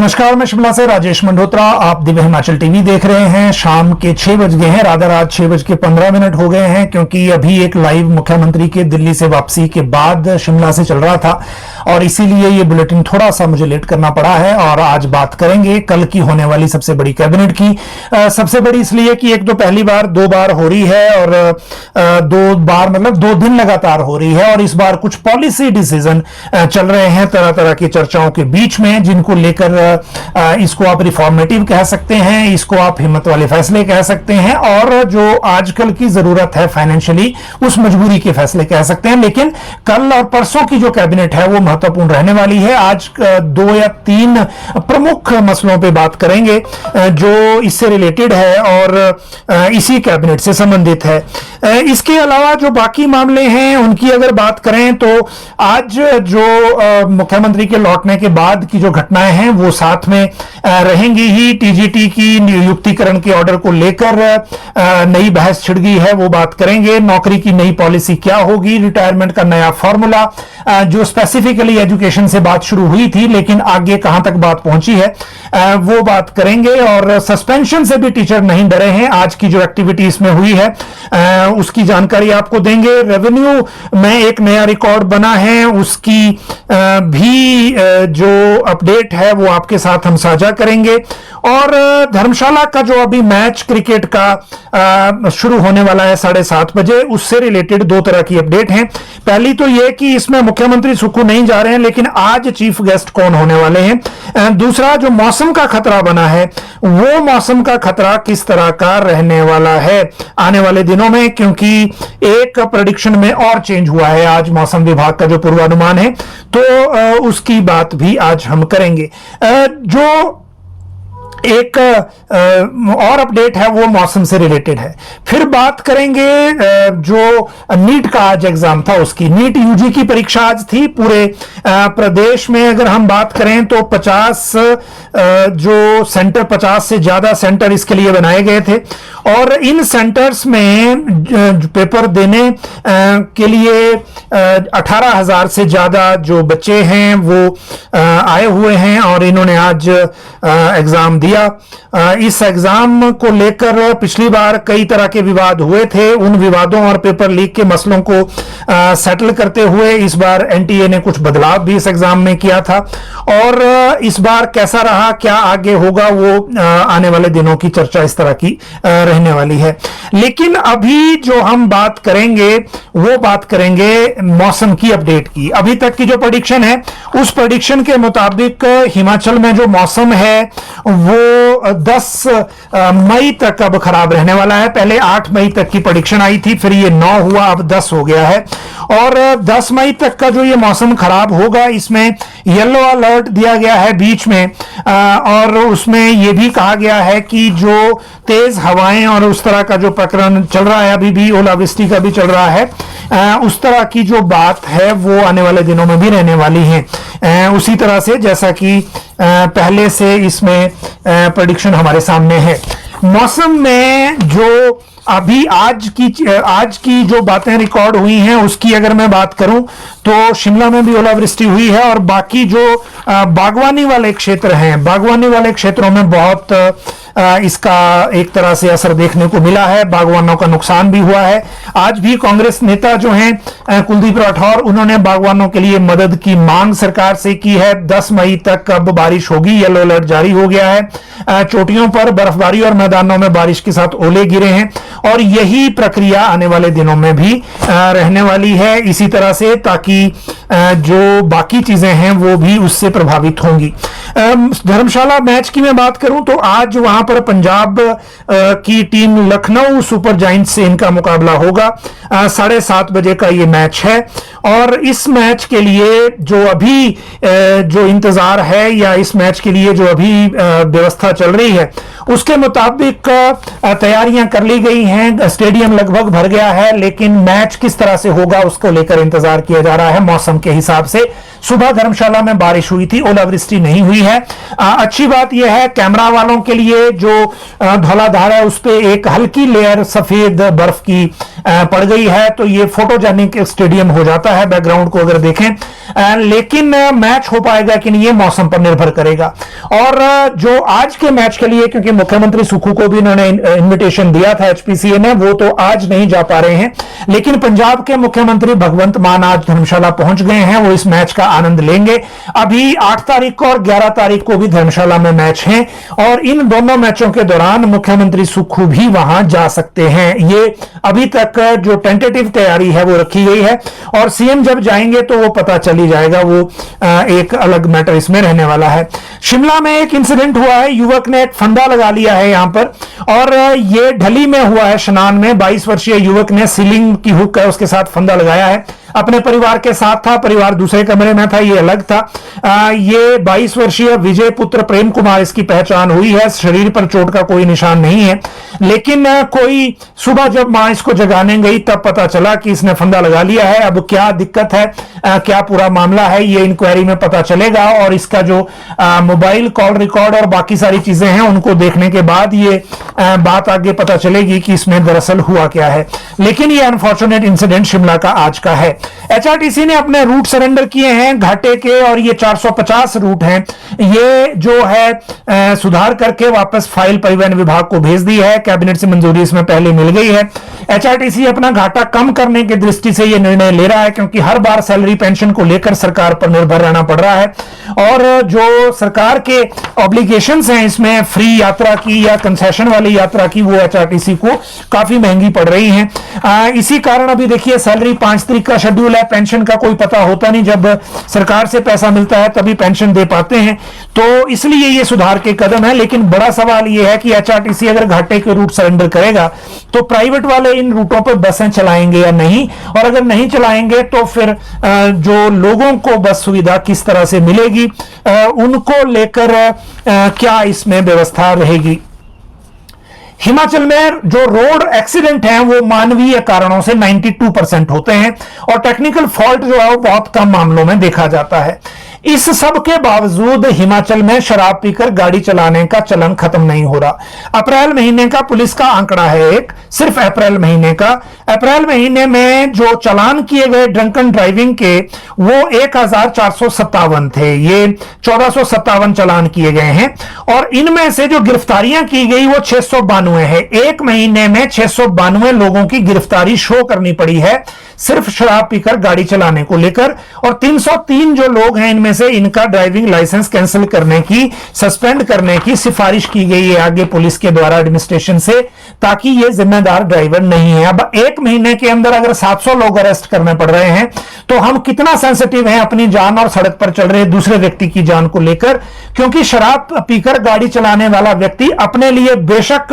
नमस्कार, मैं शिमला से राजेश मंडोत्रा। आप दिव्य हिमाचल टीवी देख रहे हैं। शाम के 6 बज गए हैं, राधा रात 6:15 हो गए हैं, क्योंकि अभी एक लाइव मुख्यमंत्री के दिल्ली से वापसी के बाद शिमला से चल रहा था और इसीलिए ये बुलेटिन थोड़ा सा मुझे लेट करना पड़ा है। और आज बात करेंगे कल की होने वाली सबसे बड़ी कैबिनेट की। सबसे बड़ी इसलिए कि एक तो पहली बार 2 बार हो रही है और 2 बार मतलब 2 दिन लगातार हो रही है, और इस बार कुछ पॉलिसी डिसीजन चल रहे हैं तरह तरह की चर्चाओं के बीच में, जिनको लेकर इसको आप रिफॉर्मेटिव कह सकते हैं, इसको आप हिम्मत वाले फैसले कह सकते हैं, और जो आजकल की जरूरत है फाइनेंशियली उस मजबूरी के फैसले कह सकते हैं। लेकिन कल और परसों की जो कैबिनेट है वो महत्वपूर्ण रहने वाली है। आज 2 या 3 प्रमुख मसलों पे बात करेंगे जो इससे रिलेटेड है और इसी कैबिनेट से संबंधित है। इसके अलावा जो बाकी मामले हैं उनकी अगर बात करें तो आज जो मुख्यमंत्री के लौटने के बाद की जो घटनाएं हैं वो साथ में रहेंगी ही। टीजीटी की नियुक्तिकरण के ऑर्डर को लेकर नई बहस छिड़ गई है, वो बात करेंगे। नौकरी की नई पॉलिसी क्या होगी, रिटायरमेंट का नया फॉर्मूला, जो स्पेसिफिकली एजुकेशन से बात शुरू हुई थी लेकिन आगे कहां तक बात पहुंची है वो बात करेंगे। और सस्पेंशन से भी टीचर नहीं डरे हैं, आज की जो एक्टिविटी इसमें हुई है उसकी जानकारी आपको देंगे। रेवेन्यू में एक नया रिकॉर्ड बना है, उसकी भी जो अपडेट है वो आपके साथ हम साझा करेंगे। और धर्मशाला का जो अभी मैच क्रिकेट का शुरू होने वाला है 7:30 बजे, उससे रिलेटेड 2 तरह की अपडेट हैं। पहली तो यह कि इसमें मुख्यमंत्री सुक्खू नहीं जा रहे हैं, लेकिन आज चीफ गेस्ट कौन होने वाले हैं। दूसरा, जो मौसम का खतरा बना है वो मौसम का खतरा किस तरह का रहने वाला है आने वाले दिनों में, क्योंकि एक प्रेडिक्शन में और चेंज हुआ है आज मौसम विभाग का जो पूर्वानुमान है, तो उसकी बात भी आज हम करेंगे। जो एक और अपडेट है वो मौसम से रिलेटेड है। फिर बात करेंगे जो नीट का आज एग्जाम था उसकी। नीट यूजी की परीक्षा आज थी पूरे प्रदेश में। अगर हम बात करें तो 50 जो सेंटर, 50 से ज्यादा सेंटर इसके लिए बनाए गए थे, और इन सेंटर्स में पेपर देने के लिए 18,000 से ज्यादा जो बच्चे हैं वो आए हुए हैं और इन्होंने आज एग्जाम दिया। इस एग्जाम को लेकर पिछली बार कई तरह के विवाद हुए थे, उन विवादों और पेपर लीक के मसलों को सेटल करते हुए इस बार एनटीए ने कुछ बदलाव भी इस एग्जाम में किया था। और इस बार कैसा रहा, क्या आगे होगा, वो आने वाले दिनों की चर्चा इस तरह की रहने वाली है। लेकिन अभी जो हम बात करेंगे वो बात करेंगे मौसम की अपडेट की। अभी तक की जो प्रेडिक्शन है उस प्रेडिक्शन के मुताबिक हिमाचल में जो मौसम है वो 10 मई तक अब खराब रहने वाला है। पहले 8 मई तक की प्रेडिक्शन आई थी, फिर ये 9 हुआ, अब 10 हो गया है। और 10 मई तक का जो ये मौसम खराब होगा, इसमें येलो अलर्ट दिया गया है बीच में, और उसमें ये भी कहा गया है कि जो तेज हवाएं और उस तरह का जो प्रकरण चल रहा है, अभी भी ओलावृष्टि का भी चल रहा है, उस तरह की जो बात है वो आने वाले दिनों में भी रहने वाली है, उसी तरह से जैसा कि पहले से इसमें प्रेडिक्शन हमारे सामने है। मौसम में जो अभी आज की जो बातें रिकॉर्ड हुई हैं उसकी अगर मैं बात करूं तो शिमला में भी ओलावृष्टि हुई है, और बाकी जो बागवानी वाले क्षेत्र हैं, बागवानी वाले क्षेत्रों में बहुत इसका एक तरह से असर देखने को मिला है, बागवानों का नुकसान भी हुआ है। आज भी कांग्रेस नेता जो हैं कुलदीप राठौर, उन्होंने बागवानों के लिए मदद की मांग सरकार से की है। 10 मई तक अब बारिश होगी, येलो अलर्ट जारी हो गया है। चोटियों पर बर्फबारी और मैदानों में बारिश के साथ ओले गिरे हैं, और यही प्रक्रिया आने वाले दिनों में भी रहने वाली है इसी तरह से, ताकि जो बाकी चीजें हैं वो भी उससे प्रभावित होंगी। धर्मशाला मैच की मैं बात करूं तो आज वहां पर पंजाब की टीम लखनऊ सुपर जायंट्स से इनका मुकाबला होगा। 7:30 बजे का ये मैच है, और इस मैच के लिए जो अभी जो इंतजार है या इस मैच के लिए जो अभी व्यवस्था चल रही है उसके मुताबिक तैयारियां कर ली गई हैं। स्टेडियम लगभग भर गया है, लेकिन मैच किस तरह से होगा उसको लेकर इंतजार किया जा रहा है मौसम के हिसाब से। सुबह धर्मशाला में बारिश हुई थी, ओलावृष्टि नहीं हुई है। अच्छी बात यह है कैमरा वालों के लिए जो धौलाधार है उस पे एक हल्की लेयर सफेद बर्फ की पड़ गई है, तो ये फोटोजेनिक स्टेडियम हो जाता है बैकग्राउंड को अगर देखें। लेकिन मैच हो पाएगा कि नहीं ये मौसम पर निर्भर करेगा। और जो आज के मैच के लिए, क्योंकि मुख्यमंत्री सुक्खू को भी इन्होंने इन्विटेशन दिया था एचपीसीए ने, वो तो आज नहीं जा पा रहे हैं, लेकिन पंजाब के मुख्यमंत्री भगवंत मान आज धर्मशाला पहुंच गए हैं, वो इस मैच का आनंद लेंगे। अभी 8 तारीख को और 11 तारीख को भी धर्मशाला में मैच हैं और इन दोनों मैचों के दौरान मुख्यमंत्री सुक्खू भी वहां जा सकते हैं। ये अभी तक जो टेंटेटिव तैयारी है वो रखी गई है और सीएम जब जाएंगे तो वो पता चली जाएगा, वो एक अलग मैटर इसमें रहने वाला है। शिमला में एक इंसिडेंट हुआ है, युवक ने एक फंदा लगा लिया है यहां पर और ये ढली में हुआ है स्नान में। 22 वर्षीय युवक ने सीलिंग की हुक है उसके साथ फंदा लगाया है, अपने परिवार के साथ था, परिवार दूसरे कमरे में था, ये अलग था। ये 22 वर्षीय विजय पुत्र प्रेम कुमार इसकी पहचान हुई है। शरीर पर चोट का कोई निशान नहीं है, लेकिन कोई सुबह जब मां इसको जगाने गई तब पता चला कि इसने फंदा लगा लिया है। अब क्या दिक्कत है, क्या पूरा मामला है, ये इंक्वायरी में पता चलेगा और इसका जो मोबाइल कॉल रिकॉर्ड और बाकी सारी चीजें हैं उनको देखने के बाद ये बात आगे पता चलेगी कि इसमें दरअसल हुआ क्या है। लेकिन ये अनफॉर्चुनेट इंसिडेंट शिमला का आज का है। एचआरटीसी ने अपने रूट सरेंडर किए हैं घाटे के और ये 450 रूट हैं, ये जो है सुधार करके वापस फाइल परिवहन विभाग को भेज दी है। कैबिनेट से मंजूरी इसमें पहले मिल गई है। एचआरटीसी अपना घाटा कम करने की दृष्टि से यह निर्णय ले रहा है, क्योंकि हर बार सैलरी पेंशन को लेकर सरकार पर निर्भर रहना पड़ रहा है और जो सरकार के ऑब्लिगेशंस हैं इसमें फ्री यात्रा की या कंसेशन वाली यात्रा की, वो एचआरटीसी को काफी महंगी पड़ रही है। इसी कारण अभी देखिए सैलरी 5 तारीख का शेड्यूल है, पेंशन का कोई पता होता नहीं, जब सरकार से पैसा मिलता है तभी पेंशन दे पाते हैं, तो इसलिए ये सुधार के कदम है। लेकिन बड़ा सवाल ये है कि एचआरटीसी अगर घाटे के रूट सरेंडर करेगा तो प्राइवेट वाले इन रूटों पर बसें चलाएंगे या नहीं, और अगर नहीं चलाएंगे तो फिर जो लोगों को बस सुविधा किस तरह से मिलेगी, उनको लेकर क्या इसमें व्यवस्था रहेगी। हिमाचल में जो रोड एक्सीडेंट हैं वो मानवीय कारणों से 92% होते हैं और टेक्निकल फॉल्ट जो है वो बहुत कम मामलों में देखा जाता है। इस सब के बावजूद हिमाचल में शराब पीकर गाड़ी चलाने का चलन खत्म नहीं हो रहा। अप्रैल महीने का पुलिस का आंकड़ा है एक, सिर्फ अप्रैल महीने का। अप्रैल महीने में जो चालान किए गए ड्रंकन ड्राइविंग के वो 1457 थे, ये 1457 चालान किए गए हैं और इनमें से जो गिरफ्तारियां की गई वो 692 है। एक महीने में 692 लोगों की गिरफ्तारी शो करनी पड़ी है सिर्फ शराब पीकर गाड़ी चलाने को लेकर, और 303 जो लोग हैं इनमें से इनका ड्राइविंग लाइसेंस कैंसिल करने की, सस्पेंड करने की सिफारिश की गई है आगे पुलिस के द्वारा एडमिनिस्ट्रेशन से, ताकि ये जिम्मेदार ड्राइवर नहीं है। अब एक महीने के अंदर अगर 700 लोग अरेस्ट करने पड़ रहे हैं तो हम कितना सेंसिटिव हैं अपनी जान और सड़क पर चल रहे दूसरे व्यक्ति की जान को लेकर, क्योंकि शराब पीकर गाड़ी चलाने वाला व्यक्ति अपने लिए बेशक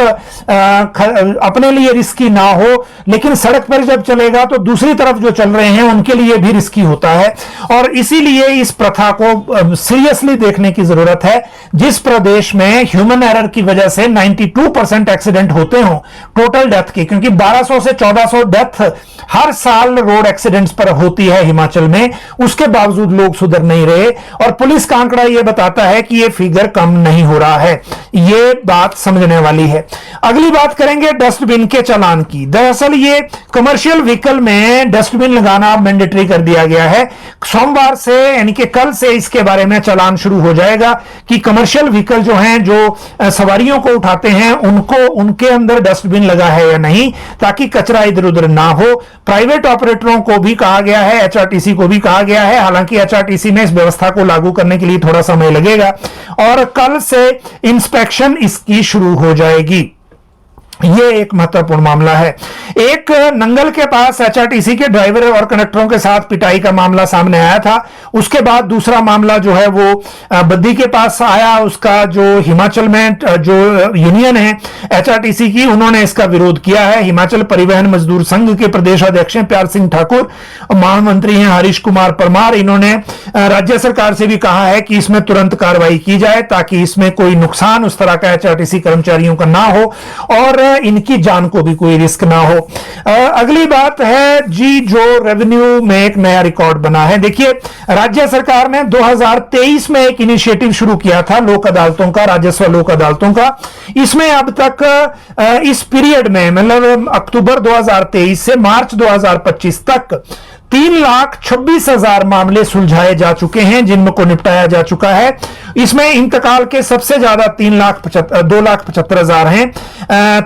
अपने लिए रिस्की ना हो, लेकिन सड़क पर जब चलेगा तो दूसरी तरफ जो चल रहे हैं उनके लिए भी रिस्की होता है। और इसीलिए इस प्रथा को सीरियसली देखने की जरूरत है। जिस प्रदेश में ह्यूमन एरर की वजह से 92% एक्सीडेंट होते हो टोटल डेथ की, क्योंकि 1200 से 1400 डेथ हर साल रोड एक्सीडेंट्स पर होती है हिमाचल में, उसके बावजूद लोग सुधर नहीं रहे और पुलिस का आंकड़ा यह बताता है कि यह फिगर कम नहीं हो रहा है। यह बात समझने वाली है। अगली बात करेंगे डस्टबिन के चालान की। दरअसल ये कमर्शियल व्हीकल में डस्टबिन लगाना मैंडेटरी कर दिया गया है। सोमवार से यानी कि कल से इसके बारे में चालान शुरू हो जाएगा कि कमर्शियल व्हीकल जो हैं, जो सवारियों को उठाते हैं, उनको उनके अंदर डस्टबिन लगा है या नहीं, ताकि कचरा इधर उधर ना हो। प्राइवेट ऑपरेटरों को भी कहा गया है, एचआरटीसी को भी कहा गया है, हालांकि एचआरटीसी में इस व्यवस्था को लागू करने के लिए थोड़ा समय लगेगा और कल से इंस्पेक्शन इसकी शुरू हो जाएगी। ये एक महत्वपूर्ण मामला है। एक नंगल के पास एचआरटीसी के ड्राइवर और कंडक्टरों के साथ पिटाई का मामला सामने आया था। उसके बाद दूसरा मामला जो है वो बद्दी के पास आया। उसका जो हिमाचल में जो यूनियन है एचआरटीसी की, उन्होंने इसका विरोध किया है। हिमाचल परिवहन मजदूर संघ के प्रदेश अध्यक्ष हैं प्यार सिंह ठाकुर, महामंत्री हैं हरीश कुमार परमार। इन्होंने राज्य सरकार से भी कहा है कि इसमें तुरंत कार्रवाई की जाए ताकि इसमें कोई नुकसान उस तरह का एचआरटीसी कर्मचारियों का ना हो। और इनकी जान को भी कोई रिस्क ना हो। अगली बात है जी, जो रेवेन्यू में एक नया रिकॉर्ड बना है। देखिए, राज्य सरकार ने 2023 में एक इनिशिएटिव शुरू किया था लोक अदालतों का, राजस्व लोक अदालतों का। इसमें अब तक इस पीरियड में, मतलब अक्टूबर 2023 से मार्च 2025 तक 3,26,000 मामले सुलझाए जा चुके हैं, जिनको निपटाया जा चुका है। इसमें इंतकाल के सबसे ज्यादा 2,75,000 हैं,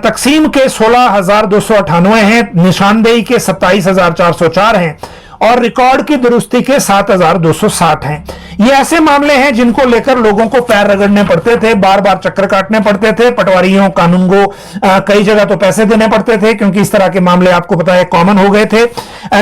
तकसीम के 16,298 हैं, निशानदेही के 27,404 हैं और रिकॉर्ड की दुरुस्ती के 7,260 हैं। ये ऐसे मामले हैं जिनको लेकर लोगों को पैर रगड़ने पड़ते थे, बार बार चक्कर काटने पड़ते थे, पटवारियों कानूनगो कई जगह तो पैसे देने पड़ते थे, क्योंकि इस तरह के मामले आपको पता है कॉमन हो गए थे।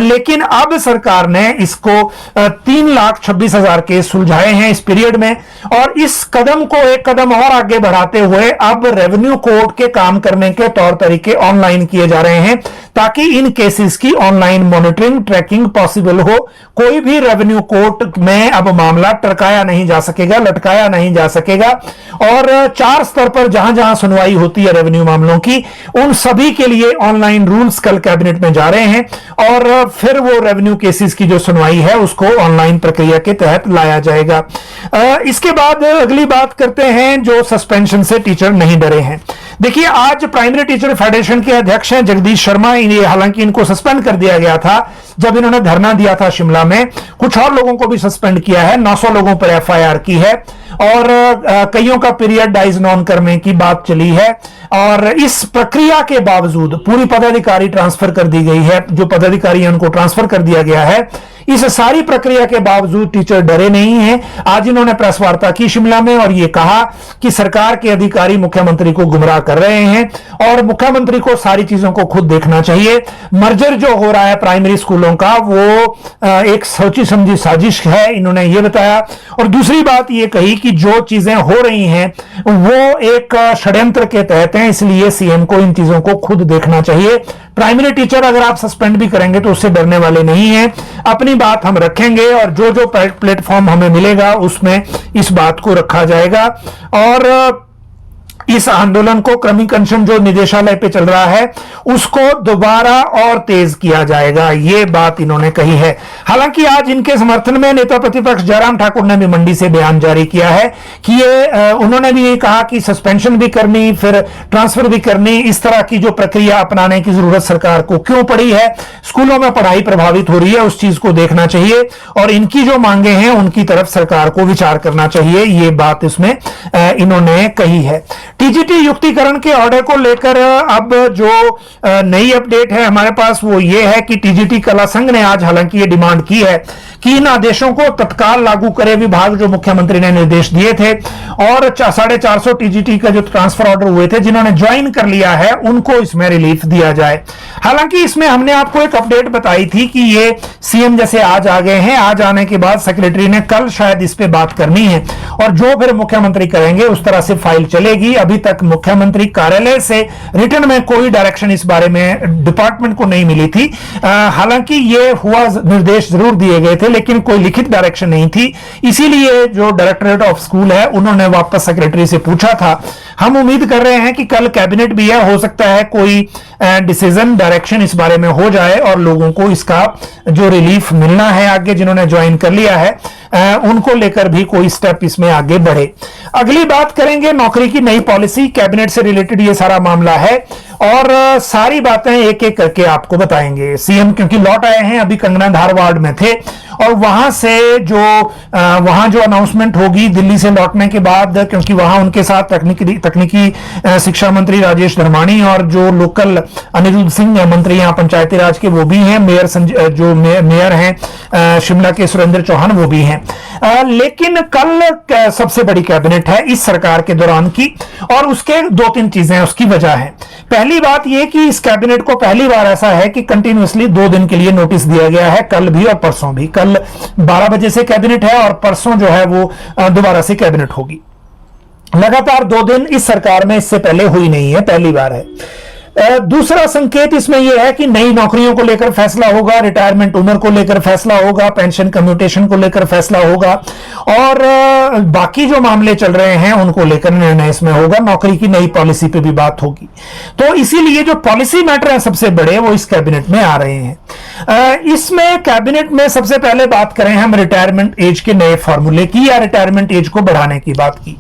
लेकिन अब सरकार ने इसको 3,26,000 केस सुलझाए हैं इस पीरियड में, और इस कदम को एक कदम और आगे बढ़ाते हुए अब रेवेन्यू कोर्ट के काम करने के तौर तरीके ऑनलाइन किए जा रहे हैं, ताकि इन केसेस की ऑनलाइन मॉनिटरिंग, ट्रैकिंग पॉसिबल हो। कोई भी रेवेन्यू कोर्ट में अब मामला टरकाया नहीं जा सकेगा, लटकाया नहीं जा सकेगा, और 4 स्तर पर जहां जहां सुनवाई होती है रेवेन्यू मामलों की, उन सभी के लिए ऑनलाइन रूल्स कल कैबिनेट में जा रहे हैं, और फिर वो रेवेन्यू केसेस की जो सुनवाई है उसको ऑनलाइन प्रक्रिया के तहत लाया जाएगा। इसके बाद अगली बात करते हैं, जो सस्पेंशन से टीचर नहीं डरे हैं। देखिए, आज प्राइमरी टीचर फेडरेशन के अध्यक्ष हैं जगदीश शर्मा। हालांकि इनको सस्पेंड कर दिया गया था जब इन्होंने धरना दिया था शिमला में। कुछ और लोगों को भी सस्पेंड किया है, 900 लोगों पर एफआईआर की है, और कईयों का पीरियड डाइज नॉन करने की बात चली है। और इस प्रक्रिया के बावजूद पूरी पदाधिकारी ट्रांसफर कर दी गई है, जो पदाधिकारी हैं उनको ट्रांसफर कर दिया गया है। इस सारी प्रक्रिया के बावजूद टीचर डरे नहीं हैं। आज इन्होंने प्रेस वार्ता की शिमला में और यह कहा कि सरकार के अधिकारी मुख्यमंत्री को गुमराह कर रहे हैं और मुख्यमंत्री को सारी चीजों को खुद देखना चाहिए। मर्जर जो हो रहा है प्राइमरी स्कूलों का, वो एक सोची समझी साजिश है, इन्होंने ये बताया। और दूसरी बात ये कही कि जो चीजें हो रही हैं वो एक षड्यंत्र के तहत हैं, इसलिए सीएम को इन चीजों को खुद देखना चाहिए। प्राइमरी टीचर अगर आप सस्पेंड भी करेंगे तो उससे डरने वाले नहीं हैं, अपनी बात हम रखेंगे और जो जो प्लेटफॉर्म हमें मिलेगा उसमें इस बात को रखा जाएगा। और इस आंदोलन को क्रमिक अनशन जो निदेशालय पे चल रहा है उसको दोबारा और तेज किया जाएगा, ये बात इन्होंने कही है। हालांकि आज इनके समर्थन में नेता प्रतिपक्ष जयराम ठाकुर ने भी मंडी से बयान जारी किया है कि उन्होंने भी ये कहा कि सस्पेंशन भी करनी, फिर ट्रांसफर भी करनी, इस तरह की जो प्रक्रिया अपनाने की जरूरत सरकार को क्यों पड़ी है। स्कूलों में पढ़ाई प्रभावित हो रही है, उस चीज को देखना चाहिए और इनकी जो मांगे हैं उनकी तरफ सरकार को विचार करना चाहिए, ये बात इसमें इन्होंने कही है। टीजीटी युक्तिकरण के ऑर्डर को लेकर अब जो नई अपडेट है हमारे पास वो ये है कि टीजीटी कला संघ ने आज हालांकि ये डिमांड की है कि इन आदेशों को तत्काल लागू करे विभाग, जो मुख्यमंत्री ने निर्देश दिए थे। और 450 टीजीटी का जो ट्रांसफर ऑर्डर हुए थे जिन्होंने ज्वाइन कर लिया है उनको इसमें रिलीफ दिया जाए। हालांकि इसमें हमने आपको एक अपडेट बताई थी कि ये सीएम जैसे आज आ गए हैं, आज आने के बाद सेक्रेटरी ने कल शायद इस पे बात करनी है और जो फिर मुख्यमंत्री करेंगे उस तरह से फाइल चलेगी। अभी तक मुख्यमंत्री कार्यालय से रिटर्न में कोई डायरेक्शन इस बारे में डिपार्टमेंट को नहीं मिली थी। हालांकि ये हुआ, निर्देश जरूर दिए गए थे लेकिन कोई लिखित डायरेक्शन नहीं थी, इसीलिए जो डायरेक्टरेट ऑफ स्कूल है उन्होंने वापस सेक्रेटरी से पूछा था। हम उम्मीद कर रहे हैं कि कल कैबिनेट भी है, हो सकता है कोई डिसीजन, डायरेक्शन इस बारे में हो जाए और लोगों को इसका जो रिलीफ मिलना है आगे जिन्होंने ज्वाइन कर लिया है उनको लेकर भी कोई स्टेप इसमें आगे बढ़े। अगली बात करेंगे नौकरी की नई पॉलिसी, कैबिनेट से रिलेटेड ये सारा मामला है और सारी बातें एक एक करके आपको बताएंगे। सीएम क्योंकि लौट आए हैं, अभी कंगना धारवाड़ में थे और वहां से वहां जो अनाउंसमेंट होगी दिल्ली से लौटने के बाद, क्योंकि वहां उनके साथ तकनीकी शिक्षा मंत्री राजेश धर्माणी और जो लोकल अनिरुद्ध सिंह मंत्री यहाँ पंचायती राज के वो भी हैं, मेयर हैं शिमला के सुरेंद्र चौहान वो भी हैं। लेकिन कल सबसे बड़ी कैबिनेट है इस सरकार के दौरान की और उसके 2-3 चीजें उसकी वजह है। पहली बात यह कि इस कैबिनेट को पहली बार ऐसा है कि कंटिन्यूअसली 2 दिन के लिए नोटिस दिया गया है, कल भी और परसों भी। कल 12 बजे से कैबिनेट है और परसों जो है वो दोबारा से कैबिनेट होगी। लगातार 2 दिन इस सरकार में इससे पहले हुई नहीं है, पहली बार है। दूसरा संकेत इसमें यह है कि नई नौकरियों को लेकर फैसला होगा, रिटायरमेंट उम्र को लेकर फैसला होगा, पेंशन कम्यूटेशन को लेकर फैसला होगा और बाकी जो मामले चल रहे हैं उनको लेकर निर्णय इसमें होगा। नौकरी की नई पॉलिसी पे भी बात होगी। तो इसीलिए जो पॉलिसी मैटर है सबसे बड़े वो इस कैबिनेट में आ रहे हैं। इसमें कैबिनेट में सबसे पहले बात करें हम रिटायरमेंट एज के नए फॉर्मूले की या रिटायरमेंट एज को बढ़ाने की बात की।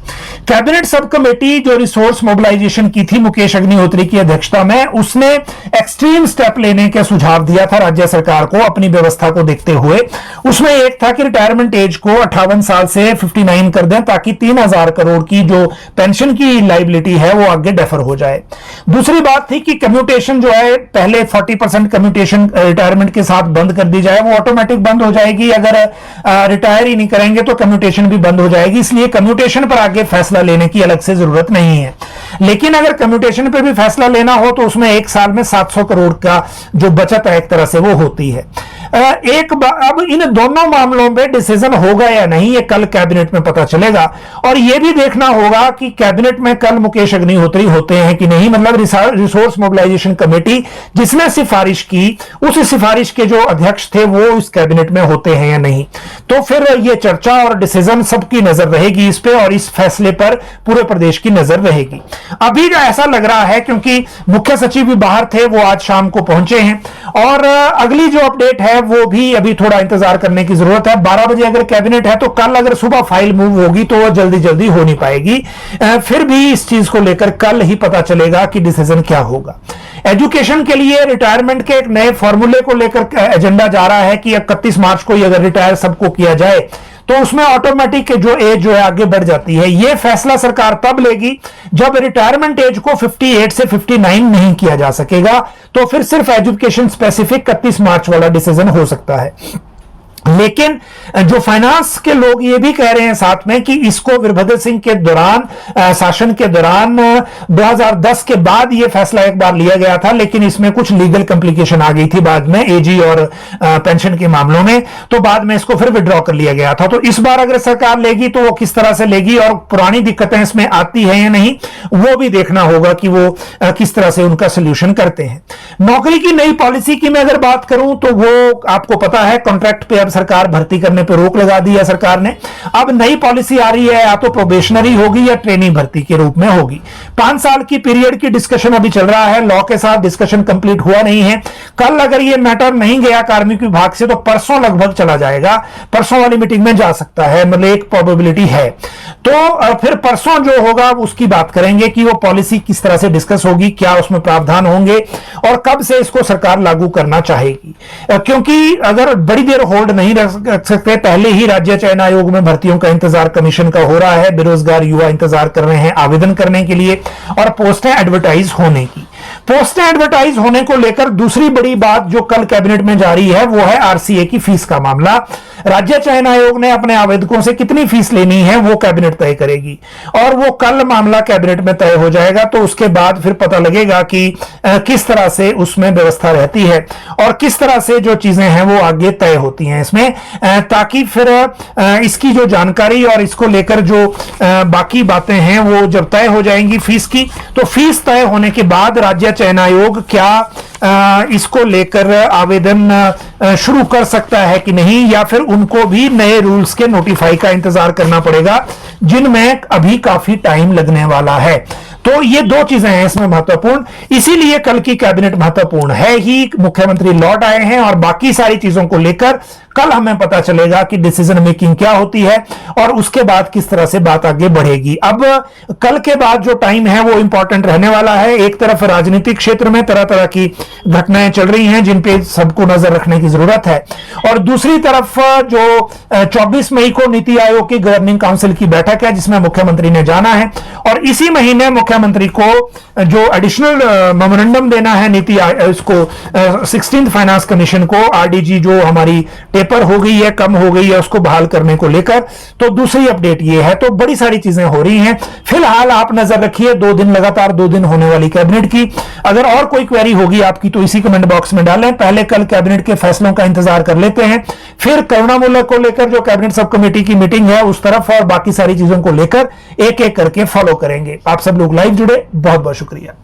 कैबिनेट सब कमेटी जो रिसोर्स मोबिलाइजेशन की थी मुकेश अग्निहोत्री की अध्यक्षता में, उसने एक्सट्रीम स्टेप लेने का सुझाव दिया था राज्य सरकार को अपनी व्यवस्था को देखते हुए। उसमें एक था कि रिटायरमेंट एज को 58 साल से 59 कर दें ताकि 3000 करोड़ की जो पेंशन की लायबिलिटी है वो आगे डेफर हो जाए। दूसरी बात थी कि कम्यूटेशन जो है पहले 40% कम्यूटेशन रिटायरमेंट के साथ बंद कर दी जाए, वो ऑटोमेटिक बंद हो जाएगी। अगर रिटायर ही नहीं करेंगे तो कम्यूटेशन भी बंद हो जाएगी, इसलिए कम्यूटेशन पर आगे फैसला लेने की अलग से जरूरत नहीं है। लेकिन अगर कम्यूटेशन पे भी फैसला लेना हो तो उसमें एक साल में 700 करोड़ का जो बचत है एक तरह से वो होती है। अब इन दोनों मामलों में डिसीजन होगा या नहीं ये कल कैबिनेट में पता चलेगा और यह भी देखना होगा कि कैबिनेट में कल मुकेश अग्निहोत्री होते हैं कि नहीं, मतलब रिसोर्स मोबिलाइजेशन कमेटी जिसने सिफारिश की उस सिफारिश के जो अध्यक्ष थे वो इस कैबिनेट में होते हैं या नहीं। तो फिर यह चर्चा और डिसीजन सबकी नजर रहेगी इस पे और इस फैसले पर पूरे प्रदेश की नजर रहेगी। अभी ऐसा लग रहा है क्योंकि मुख्य सचिव भी बाहर थे, वो आज शाम को पहुंचे हैं और अगली जो अपडेट है वो भी अभी थोड़ा इंतजार करने की जरूरत है। 12 बजे अगर कैबिनेट है तो कल अगर सुबह फाइल मूव होगी तो वो जल्दी जल्दी हो नहीं पाएगी। फिर भी इस चीज को लेकर कल ही पता चलेगा कि डिसीजन क्या होगा। एजुकेशन के लिए रिटायरमेंट के एक नए फॉर्मूले को लेकर एजेंडा जा रहा है कि 31 मार्च को अगर रिटायर सबको किया जाए तो उसमें ऑटोमेटिक जो एज जो है आगे बढ़ जाती है। यह फैसला सरकार तब लेगी जब रिटायरमेंट एज को 58 से 59 नहीं किया जा सकेगा, तो फिर सिर्फ एजुकेशन स्पेसिफिक 31 मार्च वाला डिसीजन हो सकता है। लेकिन जो फाइनेंस के लोग ये भी कह रहे हैं साथ में कि इसको वीरभद्र सिंह के दौरान शासन के दौरान 2010 के बाद ये फैसला एक बार लिया गया था, लेकिन इसमें कुछ लीगल कॉम्प्लिकेशन आ गई थी बाद में एजी और पेंशन के मामलों में, तो बाद में इसको फिर विड्रॉ कर लिया गया था। तो इस बार अगर सरकार लेगी तो वो किस तरह से लेगी और पुरानी दिक्कतें इसमें आती है या नहीं वो भी देखना होगा कि वो किस तरह से उनका सोल्यूशन करते हैं। नौकरी की नई पॉलिसी की मैं अगर बात करूं तो वो आपको पता है कॉन्ट्रैक्ट पे सरकार भर्ती करने पर रोक लगा दी है सरकार ने। अब नई पॉलिसी आ रही है, या तो प्रोबेशनरी होगी या ट्रेनिंग भर्ती के रूप में होगी। 5 साल की पीरियड की डिस्कशन अभी चल रहा है, लॉ के साथ डिस्कशन कंप्लीट हुआ नहीं है। कल अगर ये मैटर नहीं गया कार्मिक विभाग से तो परसों लगभग चला जाएगा, परसों वाली मीटिंग में जा सकता है, मतलब एक प्रोबेबिलिटी है। तो फिर परसों जो होगा उसकी बात करेंगे कि वो पॉलिसी किस तरह से डिस्कस होगी, क्या उसमें प्रावधान होंगे और कब से इसको सरकार लागू करना चाहेगी। क्योंकि अगर बड़ी देर होल्ड नहीं रख सकते, पहले ही राज्य चयन आयोग में भर्तियों का इंतजार कमीशन का हो रहा है, बेरोजगार युवा इंतजार कर रहे हैं आवेदन करने के लिए और पोस्टें एडवर्टाइज होने की। पोस्टें एडवर्टाइज होने को लेकर दूसरी बड़ी बात जो कल कैबिनेट में जारी है वो है आरसीए की फीस का मामला। राज्य चयन आयोग ने अपने आवेदकों से कितनी फीस लेनी है वो कैबिनेट तय करेगी और वो कल मामला कैबिनेट में तय हो जाएगा। तो उसके बाद फिर पता लगेगा कि किस तरह से उसमें व्यवस्था रहती है और किस तरह से जो चीजें हैं वो आगे तय होती हैं इसमें, ताकि फिर इसकी जो जानकारी और इसको लेकर जो बाकी बातें हैं वो जब तय हो जाएंगी फीस की, तो फीस तय होने के बाद राज्य चयन आयोग क्या इसको लेकर आवेदन शुरू कर सकता है कि नहीं, या फिर उनको भी नए रूल्स के नोटिफाई का इंतजार करना पड़ेगा जिनमें अभी काफी टाइम लगने वाला है। तो ये दो चीजें हैं इसमें महत्वपूर्ण, इसीलिए कल की कैबिनेट महत्वपूर्ण है ही। मुख्यमंत्री लौट आए हैं और बाकी सारी चीजों को लेकर कल हमें पता चलेगा कि डिसीजन मेकिंग क्या होती है और उसके बाद किस तरह से बात आगे बढ़ेगी। अब कल के बाद जो टाइम है वो इंपॉर्टेंट रहने वाला है। एक तरफ राजनीतिक क्षेत्र में तरह तरह की घटनाएं चल रही हैं जिन पे सबको नजर रखने की जरूरत है, और दूसरी तरफ जो 24 मई को नीति आयोग की गवर्निंग काउंसिल की बैठक है जिसमें मुख्यमंत्री ने जाना है और इसी महीने मुख्यमंत्री को जो एडिशनल मेमोरेंडम देना है नीति इसको 16th फाइनेंस कमीशन को, आरडीजी जो हमारी पेपर हो गई है, कम हो गई है, उसको बहाल करने को लेकर। तो दूसरी अपडेट ये है। तो बड़ी सारी चीजें हो रही हैं। फिलहाल आप नजर रखिए 2 दिन लगातार 2 दिन होने वाली कैबिनेट की। अगर और कोई क्वेरी होगी आपकी तो इसी कमेंट बॉक्स में डालें। पहले कल कैबिनेट के फैसलों का इंतजार कर लेते हैं, फिर करुणामूलक को लेकर जो कैबिनेट सब कमेटी की मीटिंग है उस तरफ और बाकी सारी चीजों को लेकर एक एक करके फॉलो करेंगे। आप सब लोग लाइव जुड़े, बहुत बहुत शुक्रिया।